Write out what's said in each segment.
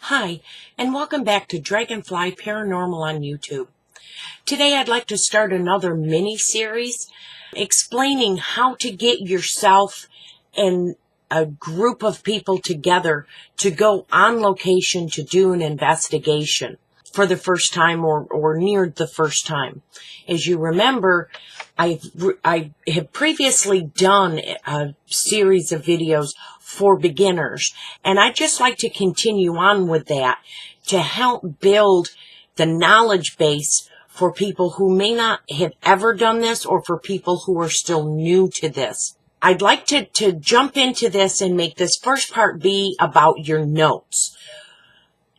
Hi, and welcome back to Dragonfly Paranormal on YouTube. Today I'd like to start another mini-series explaining how to get yourself and a group of people together to go on location to do an investigation for the first time or near the first time. As you remember, I have previously done a series of videos for beginners, and I'd just like to continue on with that to help build the knowledge base for people who may not have ever done this or for people who are still new to this. I'd like to jump into this and make this first part be about your notes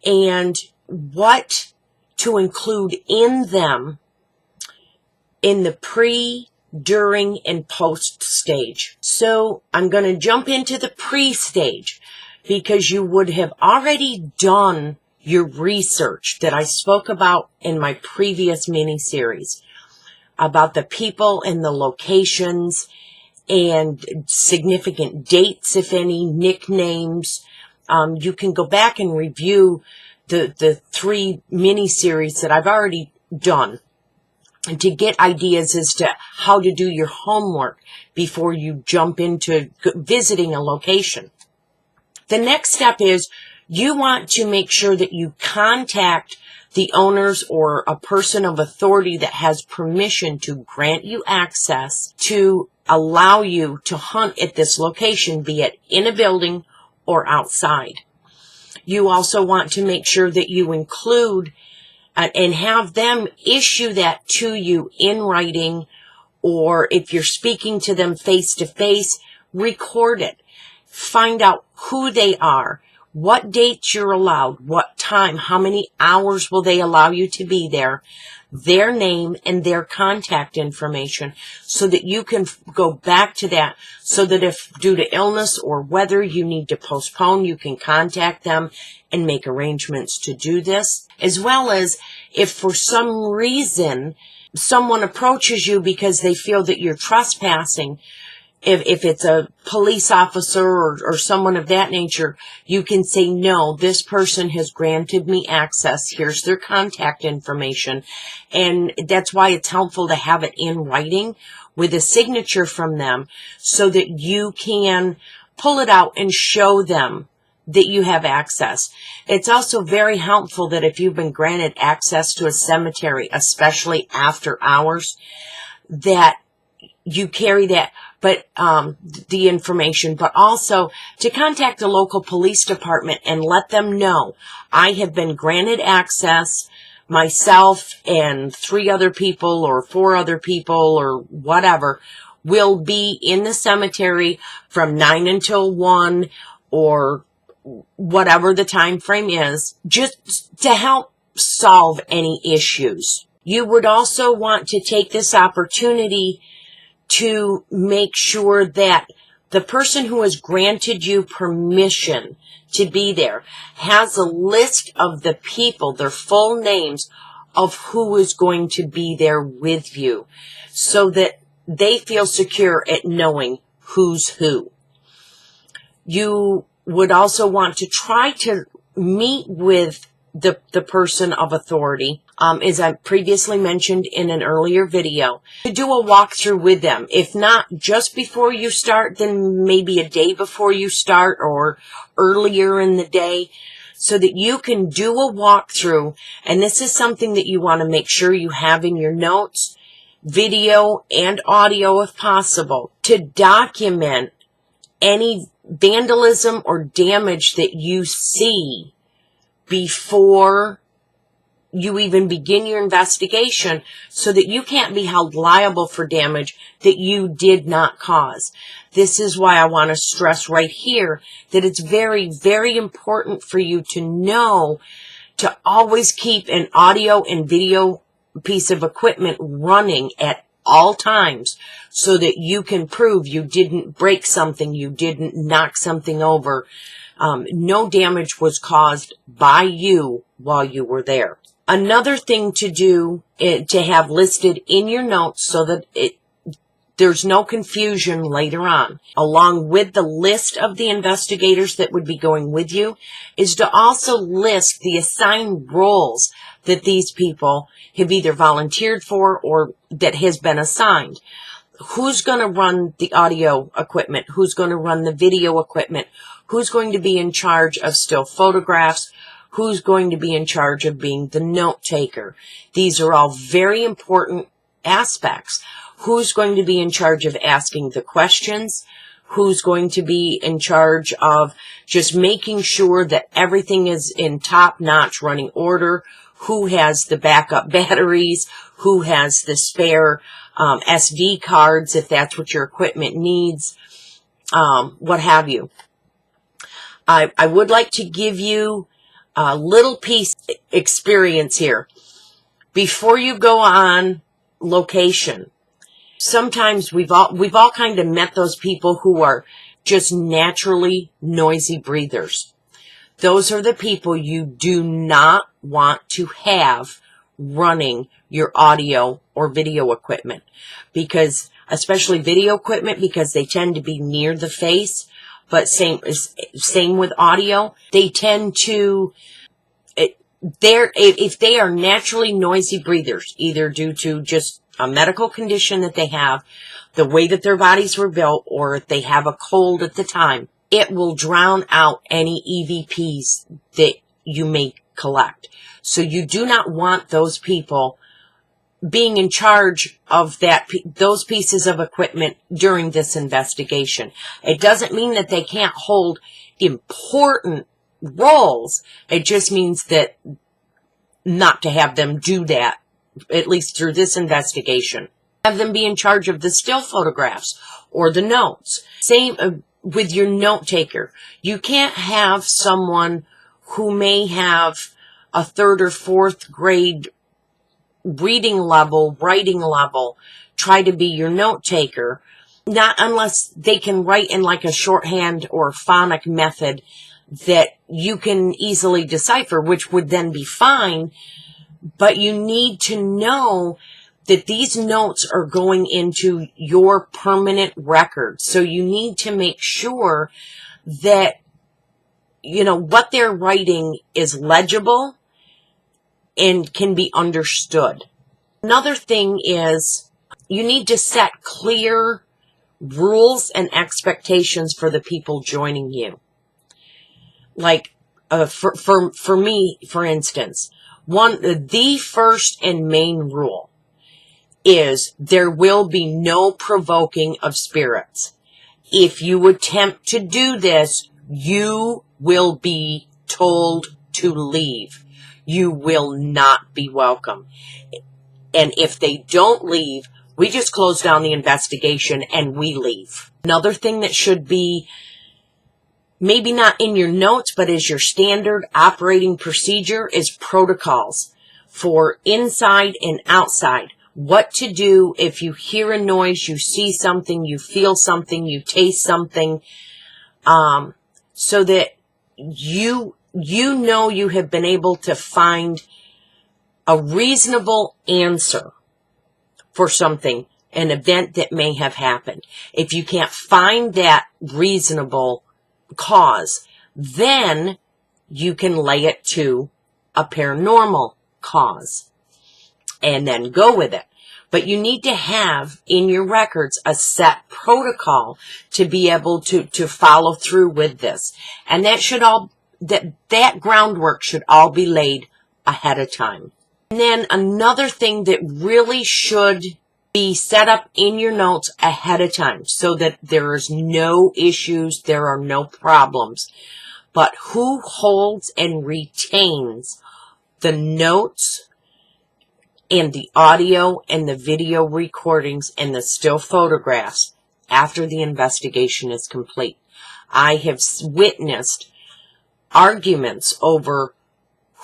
and what to include in them in the pre, during, and post stage. So I'm going to jump into the pre-stage because you would have already done your research that I spoke about in my previous mini-series about the people and the locations and significant dates, if any, nicknames. You can go back and review the three mini-series that I've already done to get ideas as to how to do your homework before you jump into visiting a location. The next step is you want to make sure that you contact the owners or a person of authority that has permission to grant you access to allow you to hunt at this location, be it in a building or outside. You also want to make sure that you include and have them issue that to you in writing, or if you're speaking to them face to face, record it. Find out who they are, what dates you're allowed, what time, how many hours will they allow you to be there, their name and their contact information so that you can go back to that, so that if due to illness or weather you need to postpone, you can contact them and make arrangements to do this. As well as if for some reason someone approaches you because they feel that you're trespassing, if it's a police officer or someone of that nature, you can say, no, this person has granted me access. Here's their contact information. And that's why it's helpful to have it in writing with a signature from them so that you can pull it out and show them that you have access. It's also very helpful that if you've been granted access to a cemetery, especially after hours, that you carry that, but the information, but also to contact the local police department and let them know, I have been granted access, myself and 3 other people or 4 other people or whatever will be in the cemetery from 9 until 1 or whatever the time frame is, just to help solve any issues. You would also want to take this opportunity to make sure that the person who has granted you permission to be there has a list of the people, their full names of who is going to be there with you, so that they feel secure at knowing who's who. You would also want to try to meet with the person of authority, as I previously mentioned in an earlier video, to do a walkthrough with them. If not just before you start, then maybe a day before you start or earlier in the day, so that you can do a walkthrough. And this is something that you want to make sure you have in your notes, video and audio if possible, to document any vandalism or damage that you see before you even begin your investigation, so that you can't be held liable for damage that you did not cause. This is why I want to stress right here that it's very, very important for you to know to always keep an audio and video piece of equipment running at all times so that you can prove you didn't break something, you didn't knock something over. No damage was caused by you while you were there. Another thing to do, to have listed in your notes so that there's no confusion later on. Along with the list of the investigators that would be going with you is to also list the assigned roles that these people have either volunteered for or that has been assigned. Who's going to run the audio equipment? Who's going to run the video equipment? Who's going to be in charge of still photographs? Who's going to be in charge of being the note taker? These are all very important aspects. Who's going to be in charge of asking the questions? Who's going to be in charge of just making sure that everything is in top-notch running order? Who has the backup batteries? Who has the spare SD cards if that's what your equipment needs? What have you. I would like to give you a little piece experience here. Before you go on location, sometimes we've all kind of met those people who are just naturally noisy breathers. Those are the people you do not want to have running your audio or video equipment, because especially video equipment, because they tend to be near the face. But same with audio, they tend to, if they are naturally noisy breathers, either due to just a medical condition that they have, the way that their bodies were built, or if they have a cold at the time, it will drown out any EVPs that you may collect. So you do not want those people being in charge of those pieces of equipment during this investigation. It doesn't mean that they can't hold important roles. It just means that not to have them do that, at least through this investigation. Have them be in charge of the still photographs or the notes. Same with your note taker. You can't have someone who may have a 3rd or 4th grade reading level, writing level, try to be your note taker. Not unless they can write in like a shorthand or phonic method that you can easily decipher, which would then be fine. But you need to know that these notes are going into your permanent record. So you need to make sure that, you know, what they're writing is legible and can be understood. Another thing is you need to set clear rules and expectations for the people joining you. Like for me, for instance, the first and main rule is there will be no provoking of spirits. If you attempt to do this, you will be told to leave. You will not be welcome. And if they don't leave, we just close down the investigation and we leave. Another thing that should be maybe not in your notes, but as your standard operating procedure is protocols for inside and outside. What to do if you hear a noise, you see something, you feel something, you taste something, so that you know you have been able to find a reasonable answer for something, an event that may have happened. If you can't find that reasonable cause, then you can lay it to a paranormal cause and then go with it. But you need to have in your records a set protocol to be able to follow through with this. And that groundwork should all be laid ahead of time. And then another thing that really should be set up in your notes ahead of time so that there is no issues, there are no problems. But who holds and retains the notes and the audio and the video recordings and the still photographs after the investigation is complete? I have witnessed arguments over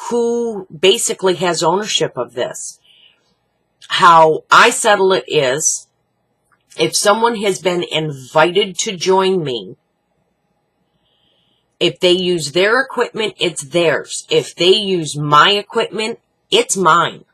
who basically has ownership of this. How I settle it is, if someone has been invited to join me, if they use their equipment, it's theirs. If they use my equipment, it's mine.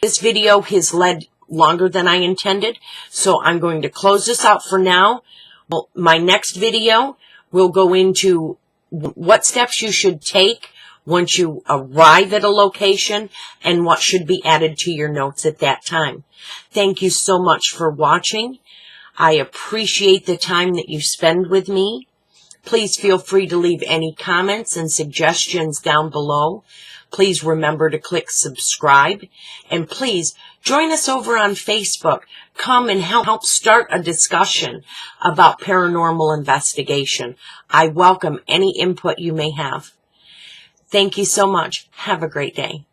This video has led longer than I intended. So I'm going to close this out for now. Well, my next video will go into what steps you should take once you arrive at a location and what should be added to your notes at that time. Thank you so much for watching. I appreciate the time that you spend with me. Please feel free to leave any comments and suggestions down below. Please remember to click subscribe, and please join us over on Facebook. Come and help start a discussion about paranormal investigation. I welcome any input you may have. Thank you so much. Have a great day.